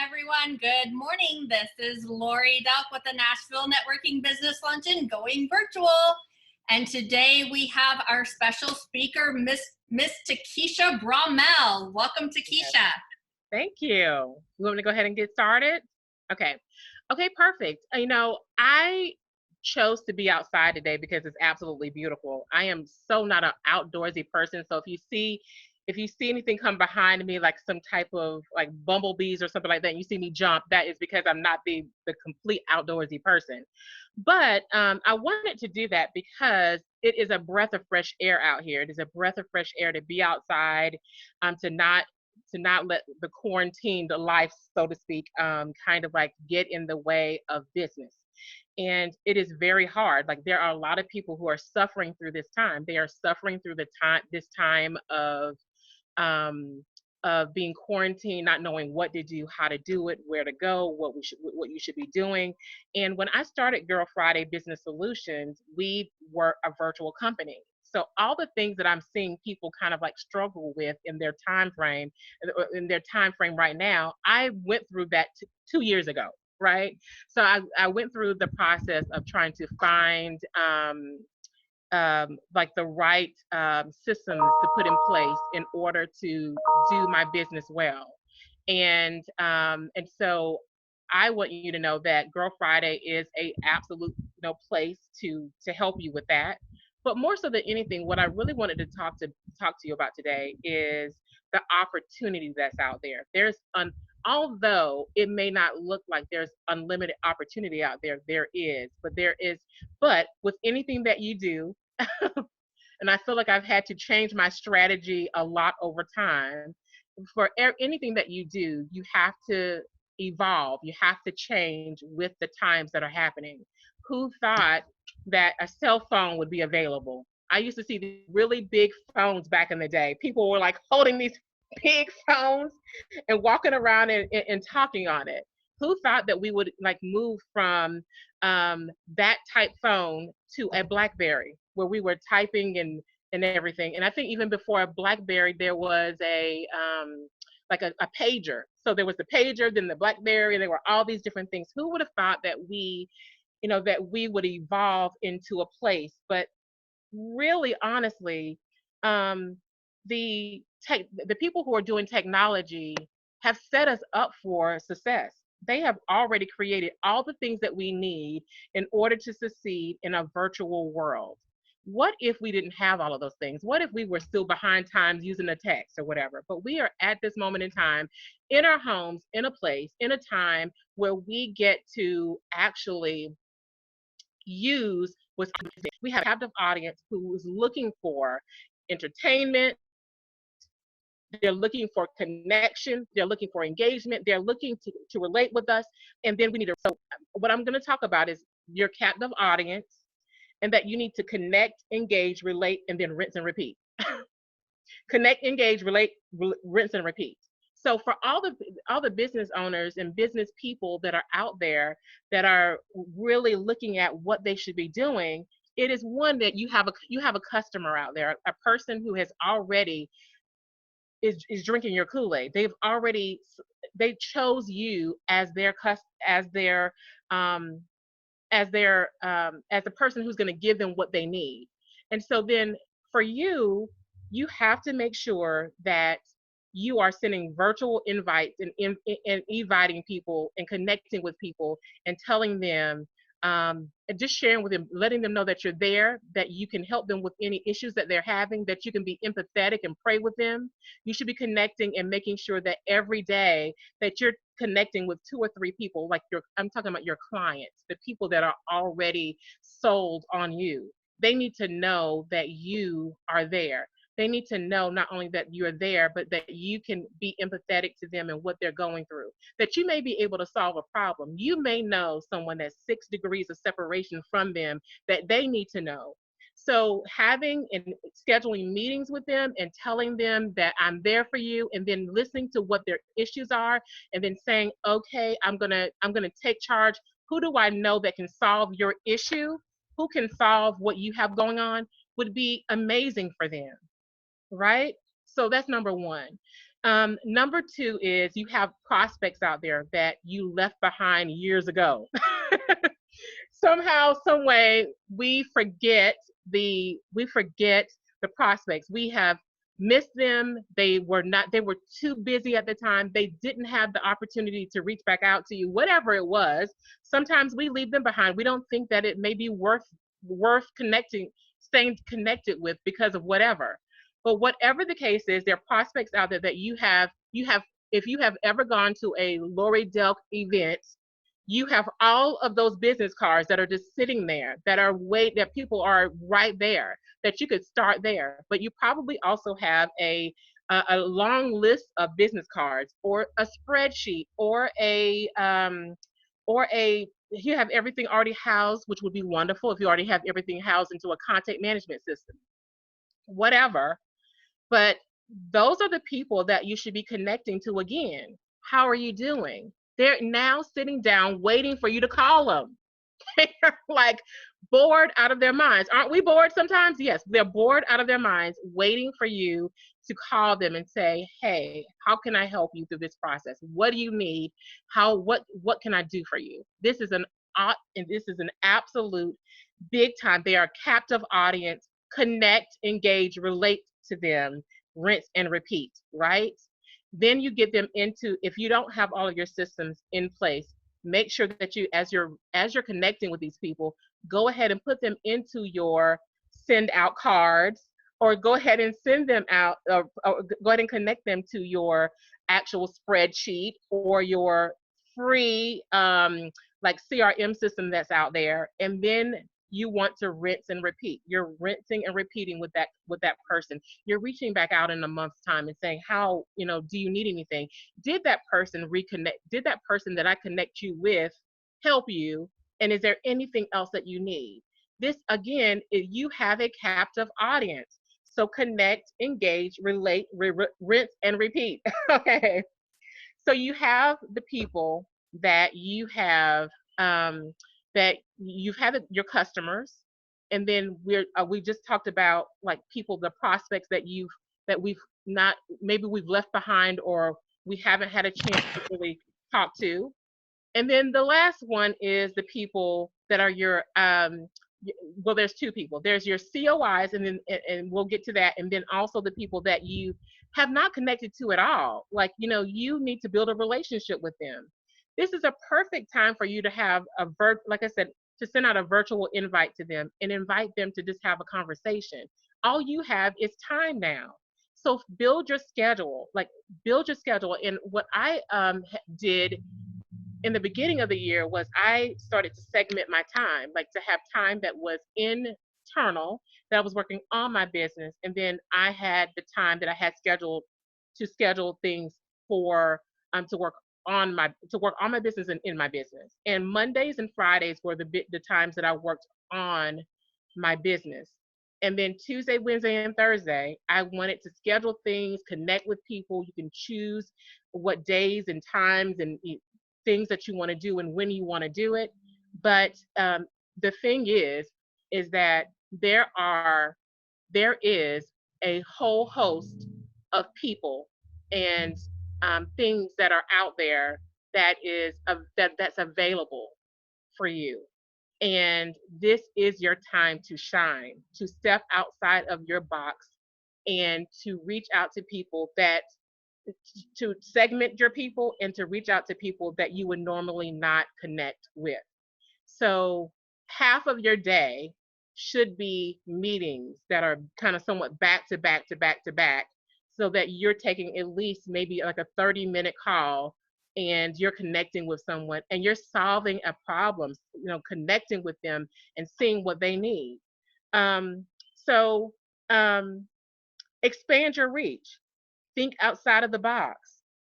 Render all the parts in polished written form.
everyone. Good morning. This is Lori Duff with the Nashville Networking Business Luncheon going virtual. And today we have our special speaker, Miss Takisha Bromell. Welcome, Takisha. Yes. Thank you. You want me to go ahead and get started? Okay, perfect. I chose to be outside today because it's absolutely beautiful. I am so not an outdoorsy person. So if you see anything come behind me, like some type of like bumblebees or something like that, and you see me jump, that is because I'm not the complete outdoorsy person. But I wanted to do that because it is a breath of fresh air out here. It is a breath of fresh air to be outside, to not let the quarantined life, so to speak, kind of like get in the way of business. And it is very hard. Like, there are a lot of people who are suffering through this time. They are suffering through this time of being quarantined, not knowing what to do, how to do it, where to go, what you should be doing. And when I started Girl Friday Business Solutions, we were a virtual company. So all the things that I'm seeing people kind of like struggle with in their time frame right now, I went through that 2 years ago, right? So I went through the process of trying to find like the right systems to put in place in order to do my business well. And so I want you to know that Girl Friday is a absolute place to help you with that. But more so than anything, what I really wanted to talk to you about today is the opportunity that's out there. Although it may not look like there's unlimited opportunity out there, there is. But with anything that you do, and I feel like I've had to change my strategy a lot over time. For anything that you do, you have to evolve, you have to change with the times that are happening. Who thought that a cell phone would be available? I used to see these really big phones back in the day. People were like holding these big phones and walking around and talking on it. Who thought that we would like move from that type phone to a BlackBerry, where we were typing and everything? And I think even before a BlackBerry, there was a pager. So there was the pager, then the BlackBerry, and there were all these different things. Who would have thought that we would evolve into a place? But really, honestly, the people who are doing technology have set us up for success. They have already created all the things that we need in order to succeed in a virtual world. What if we didn't have all of those things? What if we were still behind times using a text or whatever? But we are at this moment in time in our homes, in a place, in a time where we get to actually use what's we have a captive audience who is looking for entertainment. They're looking for connection. They're looking for engagement. They're looking to relate with us. And then we need to. So, what I'm going to talk about is your captive audience, and that you need to connect, engage, relate, and then rinse and repeat. Connect, engage, relate, rinse, and repeat. So for all the business owners and business people that are out there that are really looking at what they should be doing, it is one that you have a customer out there, a person who has already is drinking your Kool-Aid. They chose you as the person who's going to give them what they need. And so then for you, you have to make sure that you are sending virtual invites and inviting people and connecting with people and telling them, and just sharing with them, letting them know that you're there, that you can help them with any issues that they're having, that you can be empathetic and pray with them. You should be connecting and making sure that every day that you're connecting with 2 or 3 people, like I'm talking about your clients, the people that are already sold on you. They need to know that you are there. They need to know not only that you're there, but that you can be empathetic to them and what they're going through, that you may be able to solve a problem. You may know someone that's 6 degrees of separation from them that they need to know. So having and scheduling meetings with them and telling them that I'm there for you, and then listening to what their issues are, and then saying, okay, I'm gonna take charge. Who do I know that can solve your issue? Who can solve what you have going on? Would be amazing for them, right? So that's number one. Number two is you have prospects out there that you left behind years ago. Somehow, some way, we forget the prospects. We have missed them. They were too busy at the time. They didn't have the opportunity to reach back out to you, whatever it was. Sometimes we leave them behind. We don't think that it may be worth connecting, staying connected with because of whatever. But whatever the case is, there are prospects out there that you have if you have ever gone to a Lori Delk event, you have all of those business cards that are just sitting there, that people are right there, that you could start there. But you probably also have a long list of business cards, or a spreadsheet, or a you have everything already housed, which would be wonderful if you already have everything housed into a content management system, whatever. But those are the people that you should be connecting to again. How are you doing? They're now sitting down waiting for you to call them. They're like bored out of their minds. Aren't we bored sometimes? Yes, they're bored out of their minds, waiting for you to call them and say, "Hey, how can I help you through this process? What do you need? What can I do for you?" This is an absolute big time. They are a captive audience. Connect, engage, relate to them, rinse and repeat, right? Then you get them into, if you don't have all of your systems in place, make sure that you, as you're connecting with these people, go ahead and put them into your send out cards, or go ahead and send them out, or go ahead and connect them to your actual spreadsheet, or your free like CRM system that's out there. And then you want to rinse and repeat. You're rinsing and repeating with that person. You're reaching back out in a month's time and saying, how, do you need anything? Did that person reconnect? Did that person that I connect you with help you? And is there anything else that you need? This again, you have a captive audience. So connect, engage, relate, rinse, and repeat. Okay. So you have the people that you have, that you've had, your customers, and then we just talked about, like, people, the prospects that we've not, maybe we've left behind, or we haven't had a chance to really talk to. And then the last one is the people that are your, well, there's two people. There's your COIs, and then and we'll get to that, and then also the people that you have not connected to at all. Like, you need to build a relationship with them. This is a perfect time for you to have like I said, to send out a virtual invite to them and invite them to just have a conversation. All you have is time now. So build your schedule. And what I did in the beginning of the year was I started to segment my time, like to have time that was internal, that I was working on my business, and then I had the time that I had scheduled to schedule things for to work on my business and in my business. And Mondays and Fridays were the times that I worked on my business. And then Tuesday, Wednesday, and Thursday, I wanted to schedule things, connect with people. You can choose what days and times and things that you want to do and when you want to do it. But the thing is that there is a whole host of people and things that are out there that's available for you. And this is your time to shine, to step outside of your box, and to reach out to people to segment your people, and to reach out to people that you would normally not connect with. So half of your day should be meetings that are kind of somewhat back to back to back to back, so that you're taking at least maybe like a 30-minute call, and you're connecting with someone and you're solving a problem, connecting with them and seeing what they need. So expand your reach. Think outside of the box.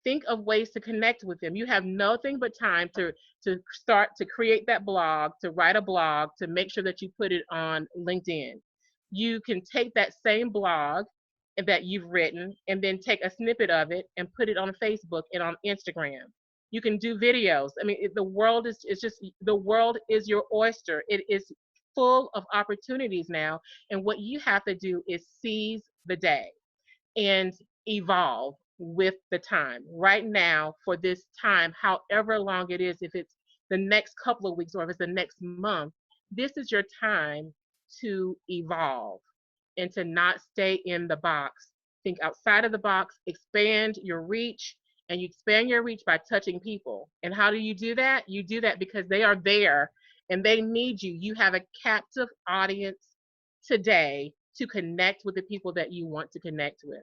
Think of ways to connect with them. You have nothing but time to start to create that blog, to write a blog, to make sure that you put it on LinkedIn. You can take that same blog that you've written and then take a snippet of it and put it on Facebook and on Instagram. You can do videos. I mean, the world is your oyster. It is full of opportunities now, and what you have to do is seize the day and evolve. with the time right now for this time, however long it is, if it's the next couple of weeks or if it's the next month, this is your time to evolve and to not stay in the box. Think outside of the box, expand your reach, and you expand your reach by touching people. And how do you do that? You do that because they are there and they need you. You have a captive audience today to connect with the people that you want to connect with.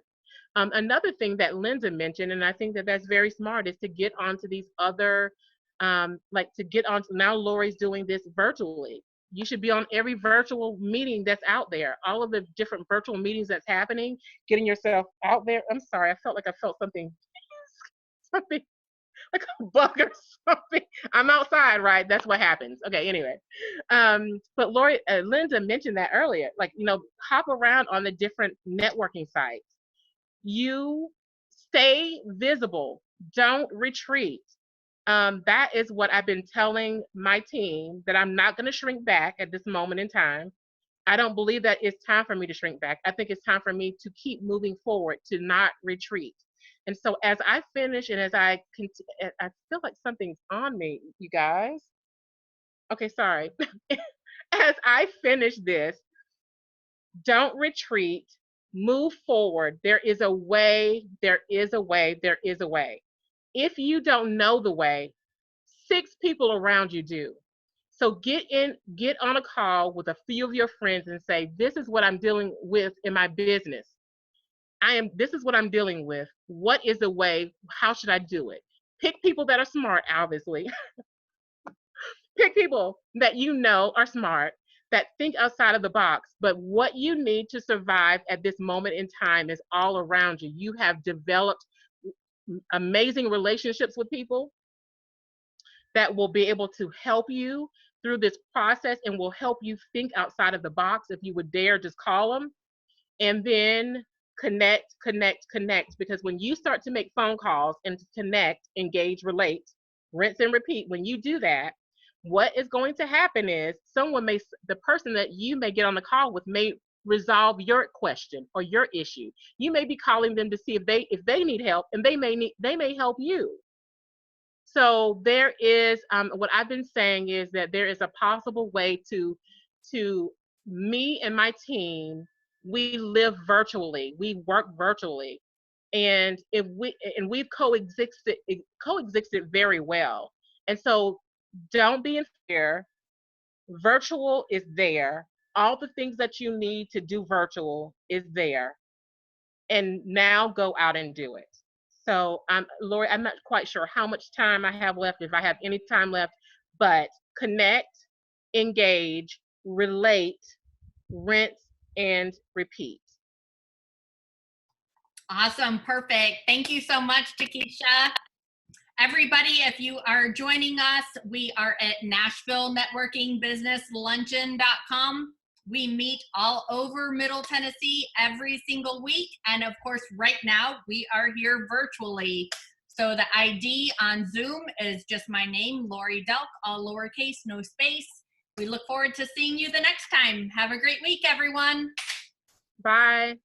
Another thing that Linda mentioned, and I think that that's very smart, is to get onto these other, like to get onto, now Lori's doing this virtually. You should be on every virtual meeting that's out there, all of the different virtual meetings that's happening, getting yourself out there. I'm sorry, I felt like I felt something, something like a bug or something. I'm outside, right? That's what happens. Okay, anyway. But Linda mentioned that earlier, like, hop around on the different networking sites. You stay visible, don't retreat. That is what I've been telling my team, that I'm not going to shrink back at this moment in time. I don't believe that it's time for me to shrink back. I think it's time for me to keep moving forward, to not retreat. And so as I finish and as I feel like something's on me, you guys. Okay, sorry. As I finish this, don't retreat, move forward. There is a way, there is a way, there is a way. If you don't know the way, 6 people around you do. So get on a call with a few of your friends and say, this is what I'm dealing with in my business. This is what I'm dealing with. What is the way? How should I do it? Pick people that are smart, obviously. Pick people that you know are smart, that think outside of the box. But what you need to survive at this moment in time is all around you. You have developed amazing relationships with people that will be able to help you through this process and will help you think outside of the box. If you would dare, just call them and then connect. Because when you start to make phone calls and to connect, engage, relate, rinse and repeat, when you do that, what is going to happen is the person that you may get on the call with may resolve your question or your issue. You may be calling them to see if they need help, and they may help you. So there is, what I've been saying is that there is a possible way to me and my team, we live virtually, we work virtually, and we've coexisted very well. And so don't be in fear. Virtual is there. All the things that you need to do virtual is there. And now go out and do it. So, Lori, I'm not quite sure how much time I have left, if I have any time left, but connect, engage, relate, rinse, and repeat. Awesome. Perfect. Thank you so much, Takisha. Everybody, if you are joining us, we are at Nashville Networking Business Luncheon.com. We meet all over Middle Tennessee every single week. And of course, right now we are here virtually. So the ID on Zoom is just my name, Lori Delk, all lowercase, no space. We look forward to seeing you the next time. Have a great week, everyone. Bye.